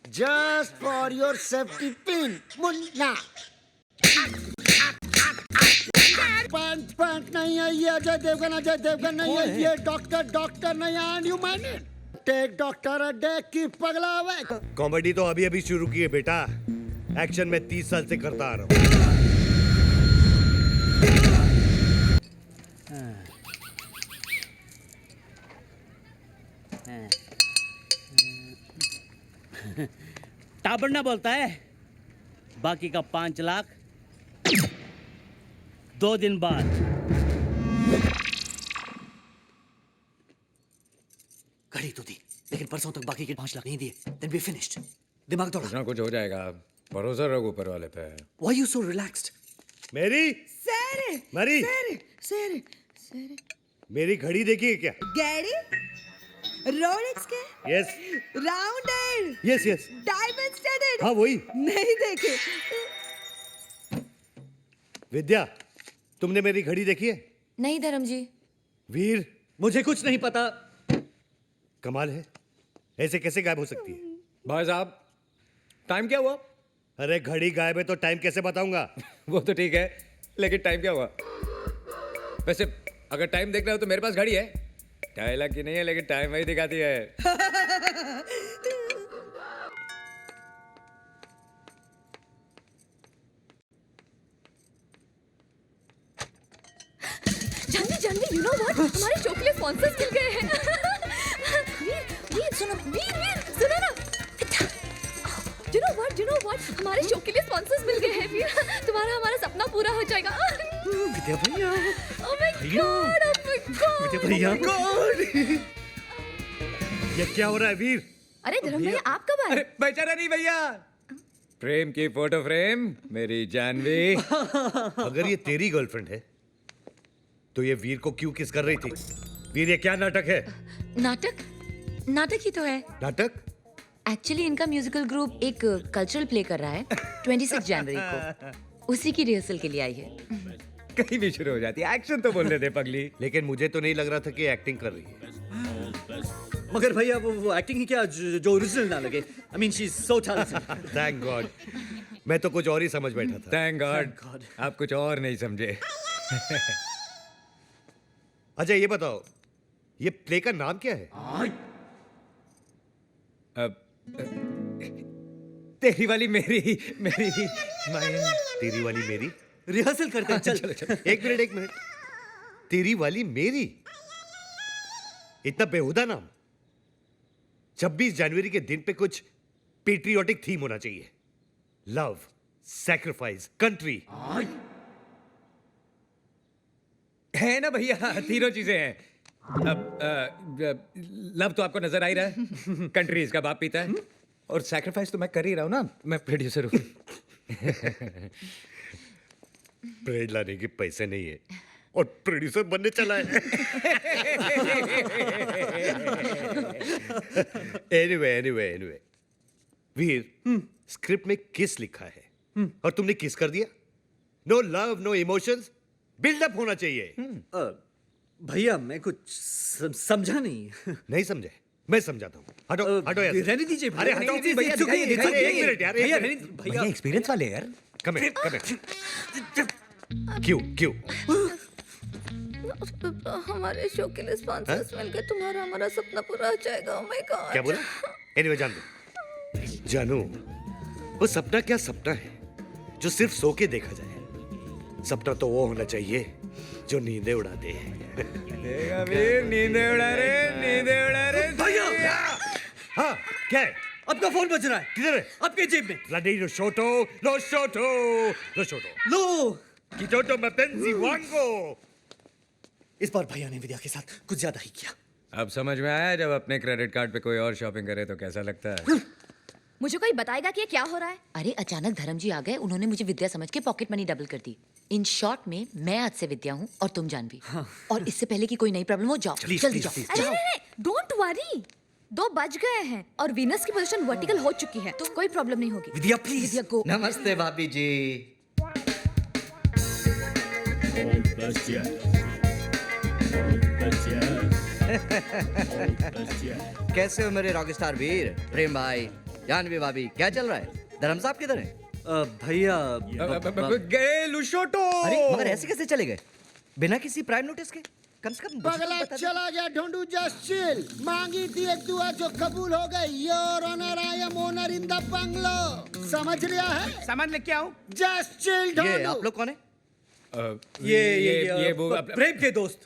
Just for your safety pin, Munna. Pant नहीं है ये, अजय देवगन नहीं है ये, डॉक्टर नहीं है, and you mind it? Take doctor a day की पगला हुए। कॉमेडी तो अभी अभी शुरू की है बेटा, एक्शन में 30 साल से करता आ रहा हूँ। टाबड़ना बोलता है, बाकी का 5 लाख 2 दिन बाद। घड़ी तो दी, लेकिन परसों तक बाकी के 5 लाख नहीं दिए, then we finished. दिमाग दौड़ा। कुछ ना कुछ हो जाएगा, भरोसा रखो ऊपर वाले पे। Why you so relaxed? मेरी Sere, मरी Sere. मेरी घड़ी देखी है क्या? Gary? Rolex के? Yes Rounded? Yes yes, Diamond studded? हाँ वही। नहीं देखे। विद्या, तुमने मेरी घड़ी देखी है? नहीं धर्म जी। वीर, मुझे कुछ नहीं पता। कमाल है, ऐसे कैसे गायब हो सकती है? भाई साहब, टाइम क्या हुआ? अरे घड़ी गायब है तो टाइम कैसे बताऊंगा? वो तो ठीक है, लेकिन टाइम क्या हुआ? वैसे अगर टाइम देखना हो तो मेरे पास घड़ी है, डायलॉग की नहीं है, लेकिन टाइम वही दिखाती है। Janvi, you know what? हमारे शो के लिए स्पॉन्सर्स मिल गए हैं। वीर, सुनो ना। You know what? हमारे शो के लिए स्पॉन्सर्स मिल गए हैं वीर। तुम्हारा हमारा सपना पूरा हो जाएगा। विद्या भैया। Oh my God! विद्या भैया। ये क्या हो रहा है वीर? अरे धर्म भैया, आप कब आए? अरे बेचारा नहीं भैया, प्रेम की फोटो फ्रेम मेरी जानवी। अगर ये तेरी गर्लफ्रेंड है तो ये वीर को क्यों किस कर रही थी? वीर, ये क्या नाटक है? नाटक ही तो है। नाटक? एक्चुअली इनका म्यूजिकल ग्रुप एक कल्चरल प्ले कर रहा है 26 जनवरी को। उसी की रिहर्सल के लिए आई है। कहीं भी शुरू हो जाती है, एक्शन तो बोलने दे पगली। लेकिन मुझे तो नहीं लग रहा था कि एक्टिंग कर रही है। मगर भैया वो एक्टिंग ही क्या जो ओरिजिनल ना लगे। I mean she is so talented. Thank God, मैं तो कुछ और ही समझ बैठा था। Thank God, Thank God. आप कुछ और नहीं समझे। अच्छा ये बताओ, ये प्ले का नाम क्या है? अब तेरी वाली मेरी माइन। तेरी वाली मेरी? रिहर्सल करते हैं, चल। एक मिनट, तेरी वाली मेरी? इतना बेहुदा नाम। 26 जनवरी के दिन पे कुछ पेट्रियोटिक थीम होना चाहिए। Love, sacrifice, country. है ना भैया, तीनों चीजें हैं। अब लव तो आपको नजर आ ही रहा है, कंट्री इसका बाप पीता है, और सैक्रिफाइस तो मैं कर ही रहा हूं ना, मैं प्रोड्यूसर हूं। ब्रेड लाने के पैसे नहीं है और प्रोड्यूसर बनने चला है। एनीवे, वीर, स्क्रिप्ट में किस लिखा है और तुमने किस कर दिया? No love, no emotions, buildup होना चाहिए। भैया मैं कुछ समझा नहीं। नहीं समझे? मैं समझाता हूँ। हटो यार। रहने दीजिए अरे भैया, हटो रहने दीजिए, भैया, दिखाइए, दिखाइए, दिखाइए। एक मिनट यार, एक भैया, मिनट। रहने- भैया एक्सपीरियंस वाले यार। Come here. क्यों? हमारे शो के लिए स्पॉन्सर्स मिल गए, तुम्हारा हमारा सपना पूरा हो जाएगा। Oh my God! क्या बोला? एनीवे जानू, वो सपना क्या सपना है जो सिर्फ सो के देखा जाए। सपना तो वो होना चाहिए जो नींदें उड़ा दे। देखा वीर, नींदें उड़ा रहे। भैया हाँ, क्या है? आपका फोन बज रहा है। किधर है? आपके जेब में। Bloody lo shoto. लो। Kitoto mapenzi wango. इस बार भैया ने विद्या के साथ कुछ ज्यादा ही किया। अब समझ में आया, जब अपने क्रेडिट कार्ड पे कोई और शॉपिंग करे तो कैसा लगता है। मुझे कोई बताएगा कि ये क्या हो रहा है? अरे अचानक धर्म जी आ गए, उन्होंने मुझे विद्या समझ के पॉकेट मनी डबल कर दी। इन शॉर्ट में मैं आज से विद्या हूँ और तुम जानवी। और इससे पहले कि कोई नई प्रॉब्लम हो, जाओ जल्दी जाओ। डोंट वरी, 2 बज गए हैं और वीनस की पोजीशन वर्टिकल हो चुकी है, तो कोई प्रॉब्लम नहीं होगी। विद्या प्लीज। विद्या गो। नमस्ते भाभी जी। कैसे हो मेरे रॉकस्टार वीर? प्रेम भाई, जानवी भाभी क्या चल रहा है? धर्म साहब किधर है? भैया गए लुशोटो। अरे मगर ऐसे कैसे चले गए बिना किसी प्राइम नोटिस के? कम से कम मुझे तो पगला बता दे। चला गया ढूंढू जस्ट चिल। मांगी थी एक दुआ जो कबूल हो गई। Your honour I am owner in the bungalow. समझ लिया है? सामान लेके आओ। जस्ट चिल ये ढूंढू। आप लोग कौन है? ये वो प्रेम के दोस्त।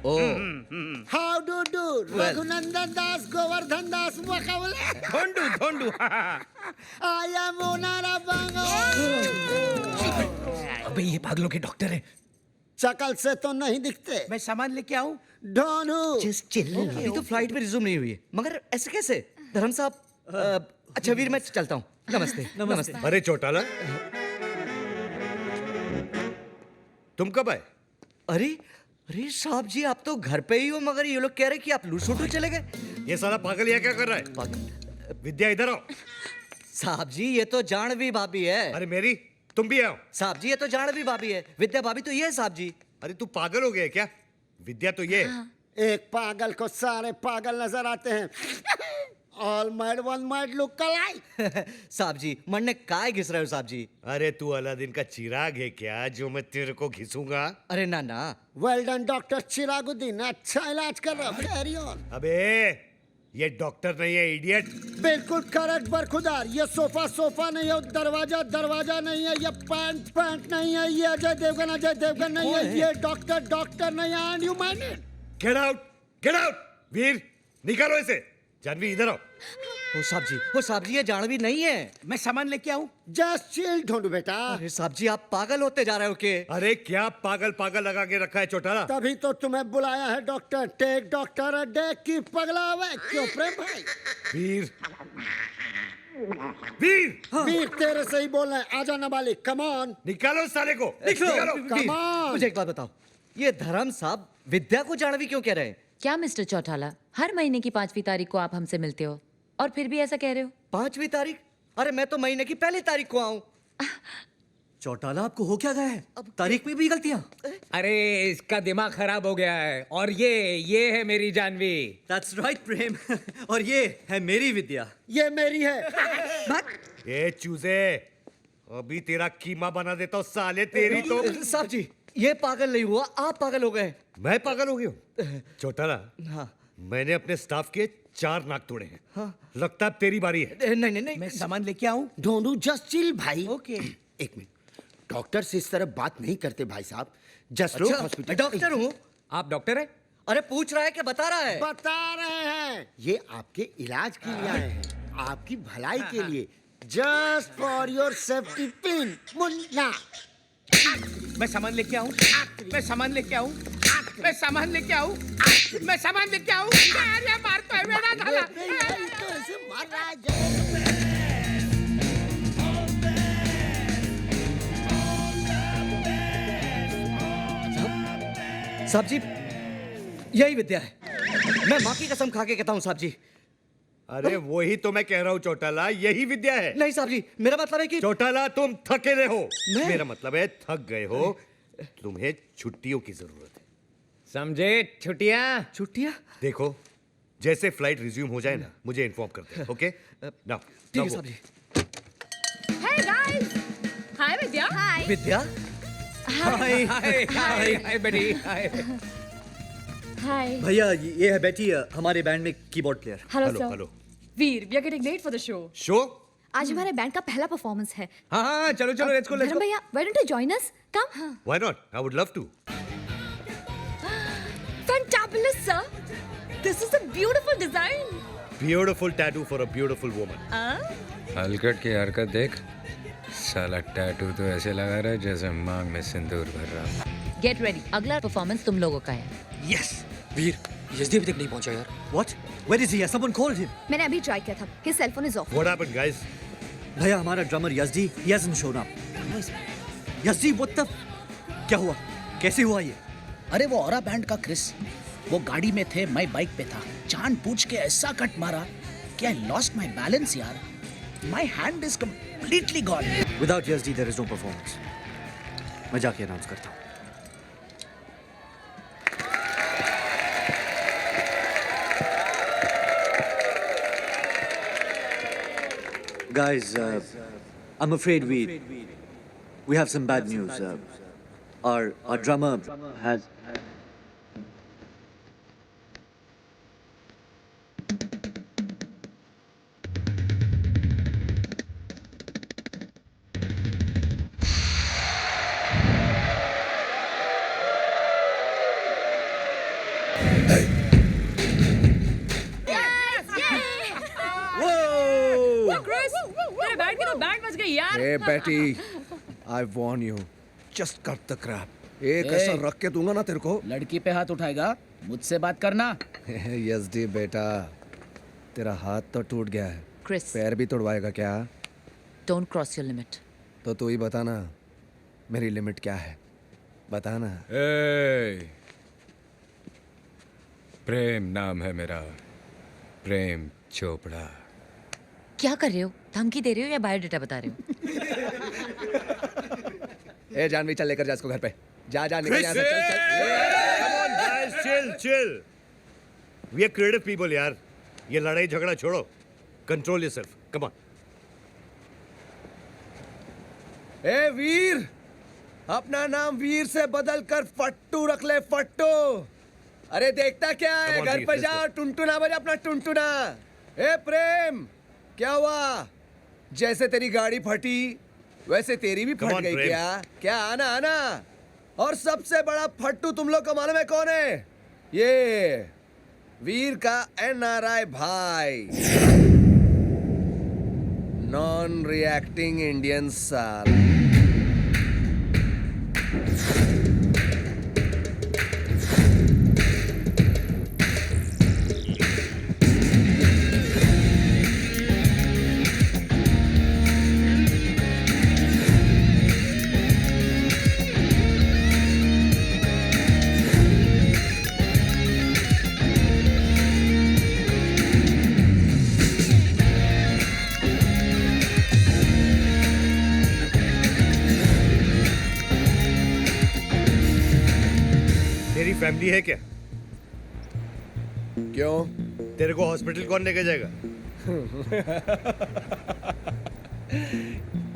Oh how do do Raghunandan Das Govardhan Das Vakawale. Dhondu Dhondu. I am owner of bungalow. अबे ये पागलों के डॉक्टर हैं। शकल से तो नहीं दिखते। मैं सामान लेके आऊं? ढूंढू। Just chill. अभी तो फ्लाइट में रिज्यूम नहीं हुई है मगर ऐसे कैसे? धर्म साहब अच्छा वीर मैं चलता हूँ। नमस्ते नमस्ते। अरे चौटाला, तुम कब आए? अरे अरे साहब जी आप तो घर पे ही हो मगर ये लोग कह रहे कि आप लूसोटू चले गए। ये साला पागल यहाँ क्या कर रहा है? पागल। विद्या इधर आओ। साहब जी ये तो जानवी भाभी है। अरे मेरी, तुम भी आओ। साहब जी ये तो जानवी भाभी है। विद्या भाभी तो ये है साहब जी। अरे तू पागल हो गया क्या? विद्या तो ये है। एक पागल को सारे पागल नजर आते हैं। All mad one mad look alike. साहब जी मन ने काय घिस रहे हो साहब जी? अरे तू अलादीन का चिराग है क्या जो मैं तेरे को घिसूंगा? अरे ना ना। वेल डन डॉक्टर चिरागुद्दीन, अच्छा इलाज कर रहा। Carry on. अबे ये डॉक्टर नहीं है, इडियट। बिल्कुल करेक्ट बरखुदार। ये सोफा नहीं है, दरवाजा दरवाजा नहीं है, ये पैंट पैंट नहीं है, ये अजय देवगन नहीं है, ये डॉक्टर नहीं है। And you mind it? Get out, get out. Veer निकालो इसे। जानवी इधर आओ। वो साहब जी ये जानवी नहीं है। मैं सामान लेके आऊं? जस्ट चिल ढूंढू बेटा। अरे साहब जी आप पागल होते जा रहे हो के? अरे क्या पागल पागल लगा के रखा है चौटाला? तभी तो तुम्हें बुलाया है doctor. Take doctor a day की पगला हुआ है। क्यों प्रेम भाई? वीर, वीर वीर तेरे से ही बोल रहे हैं। आजा नाबालिग, कम ऑन निकालो इस साले को। निकलो। Come on. मुझे एक बात बताओ, ये धर्म साहब विद्या को जानवी क्यों कह रहे हैं? क्या मिस्टर चौटाला, हर महीने की 5वीं तारीख को आप हमसे मिलते हो और फिर भी ऐसा कह रहे हो? 5वीं तारीख? अरे मैं तो महीने की पहली तारीख को आऊं। चौटाला आपको हो क्या गया है? तारीख में भी गलतियां? अरे इसका दिमाग खराब हो गया है। और ये है मेरी जानवी। That's right प्रेम। और ये है मेरी विद्या। ये मेरी है। ये चूजे, अभी तेरा कीमा बना देता हूँ साले। तेरी तो। साहब जी ये पागल नहीं हुआ, आप पागल हो गए। मैं पागल हो गया हूँ? चौटाला, हाँ। मैंने अपने स्टाफ के 4 नाक तोड़े हैं। हाँ। लगता है अब तेरी बारी है। नहीं मैं सामान लेके आऊं? ढूंढू जस्ट चिल भाई। ओके। एक मिनट, डॉक्टर से इस तरह बात नहीं करते भाई साहब। जस्ट लो अच्छा, हॉस्पिटल। मैं डॉक्टर हूँ। आप डॉक्टर हैं? अरे पूछ रहा है क्या बता रहा है? बता रहे हैं, ये आपके इलाज के लिए आए हैं, आपकी भलाई के लिए। Just for your safety pin. Munna मैं सामान लेके आऊं? मैं सामान लेके आऊं? मैं सामान लेके आऊं? मैं सामान लेके आऊं? अरे मार तो है बेड़ा झाला। तो ऐसे मार रहा है। साहब जी यही विद्या है। मैं माँ की कसम खा के कहता हूँ साहब जी। अरे वही तो मैं कह रहा हूँ चौटाला, यही विद्या है। नहीं साहब जी मेरा मतलब है कि चौटाला तुम थके रहे हो। मैं? मेरा मतलब है थक गए हो, तुम्हें छुट्टियों की जरूरत है। समझे? छुट्टियां। छुट्टियाँ? देखो जैसे फ्लाइट रिज्यूम हो जाए ना, मुझे इन्फॉर्म कर दे। ओके नाउ ठीक है साहब जी। Hey guys! Hi Vidya. Hi. विद्या हाय हाय हाय बेटी हाय। Hi. भैया ये है बेटी, हमारे बैंड में keyboard player. Hello hello sir. Hello. Veer, we are getting late for the show. Show? आज हमारे बैंड का पहला परफॉर्मेंस है। हाँ चलो चलो लेट्स गो लेट्स धर्म गो। भैया, why don't you join us? Come. Why not? I would love to. Fantabulous sir. This is a beautiful design. Beautiful tattoo for a beautiful woman. हलकट की हरकत देख। साला टैटू तो ऐसे लगा रहा है जैसे मांग में सिंदूर भर रहा। गेट रेडी, अगला परफॉर्मेंस तुम लोगों का है। यस वीर, यजदी अभी तक नहीं पहुंचा यार। What? Where is he? Someone called him. मैंने अभी ट्राई किया था। His cell phone is off. What happened guys? भैया हमारा drummer Yezdi he hasn't shown up. Yezdi what the? क्या हुआ? कैसे हुआ ये? अरे वो औरा बैंड का क्रिस, वो गाड़ी में थे, मैं बाइक पे था। जान पूछ के ऐसा कट मारा कि आई लॉस्ट माय बैलेंस यार। My hand is completely gone. Without Yazdi there is no performance. मैं जाके अनाउंस करता हूँ। Guys, I'm afraid we have some bad news. Our drummer has. Hey Betty, I warn you, just cut the crap. एक ऐसा रख के दूंगा ना तेरे को. लड़की पे हाथ उठाएगा, मुझसे बात करना. यस बेटा, तेरा हाथ तो टूट गया है. Chris, पैर भी तोड़वाएगा क्या? don't cross your limit. तो तू ही बता ना, मेरी लिमिट क्या है? बता ना. प्रेम नाम है मेरा, प्रेम चोपड़ा. क्या कर रहे हो? धमकी दे रहे हो या बायोडाटा बता रहे हो? ए जानवी, चल लेकर जा इसको घर पे. जा निकल यहाँ से. चल. Come on guys, chill. We are creative people यार. ये लड़ाई झगड़ा छोड़ो. Control yourself. Come on. ए वीर, अपना नाम वीर से बदल कर फट्टू रख ले. फट्टू. अरे देखता क्या है? Come on, घर वीर, पे let's जा. go. टुनटुना बजा अपना टुनटुना. ए प्रेम, क्या हुआ? जैसे तेरी गाड़ी फटी वैसे तेरी भी Come फट on, गई प्रेम. क्या? आना. और सबसे बड़ा फट्टू तुम लोग को मालूम है कौन है? ये वीर का NRI भाई, नॉन रिएक्टिंग इंडियन साल. तेरी फैमिली है क्या? क्यों? तेरे को हॉस्पिटल कौन लेके जाएगा?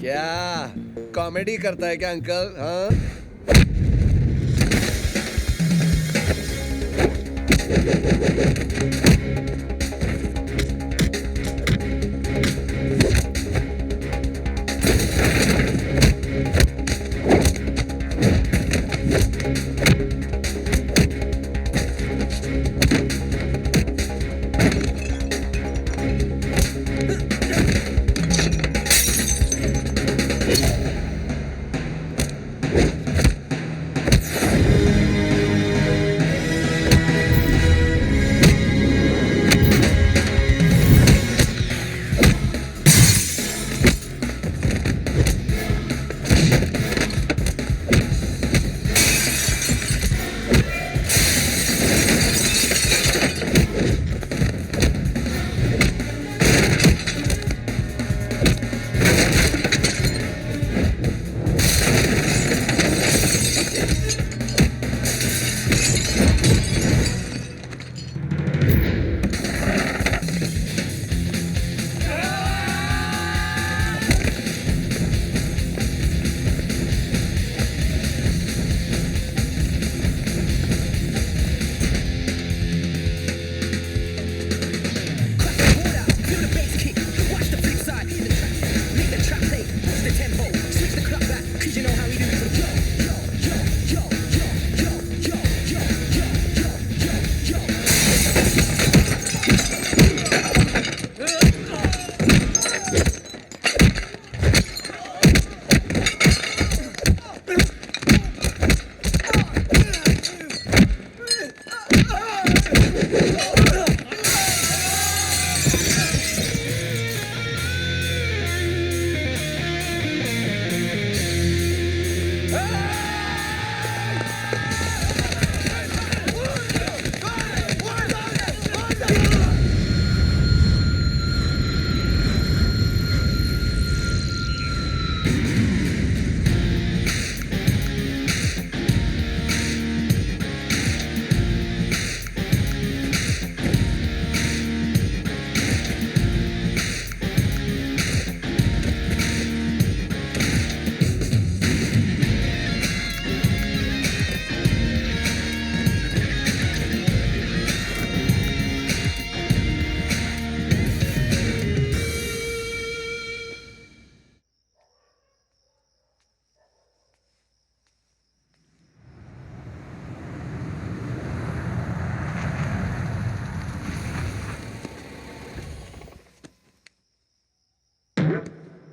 क्या कॉमेडी करता है क्या अंकल? हाँ?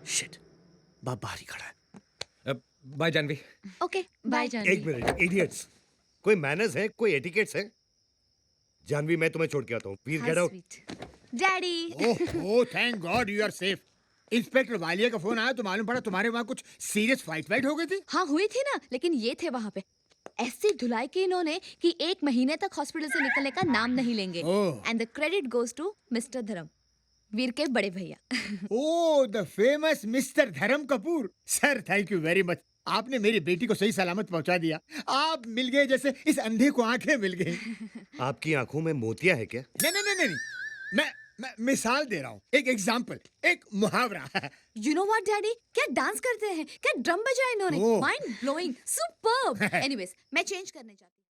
शिट, बाप बाहर ही खड़ा है। बाय जानवी। ओके बाय एक मिनट, इडियट्स, कोई मैनर्स है, कोई एटिकेट्स है? जानवी, मैं तुम्हें छोड़ के आता हूँ। Please get out. Daddy oh thank God you are safe. Inspector Walia का फोन आया तो मालूम पड़ा तुम्हारे वहाँ कुछ सीरियस फाइट हो गई थी। हाँ हुई थी ना, लेकिन ये थे वहाँ पे ऐसी धुलाई की इन्होंने कि 1 महीने तक हॉस्पिटल से निकलने का नाम नहीं लेंगे। Oh. And the credit goes to mister Dharam, Veer के बड़े भैया। ओह द फेमस मिस्टर धर्म Kapoor. Sir thank you very much, आपने मेरी बेटी को सही सलामत पहुंचा दिया। आप मिल गए जैसे इस अंधे को आंखें मिल गई। आपकी आंखों में मोतिया है क्या? नहीं, मैं मिसाल दे रहा हूँ, एक एग्जाम्पल, एक मुहावरा। यू नो व्हाट डैडी, क्या डांस करते हैं, क्या ड्रम बजाया इन्होंने, oh. Mind blowing, superb. Anyways मैं चेंज करने जाती हूँ।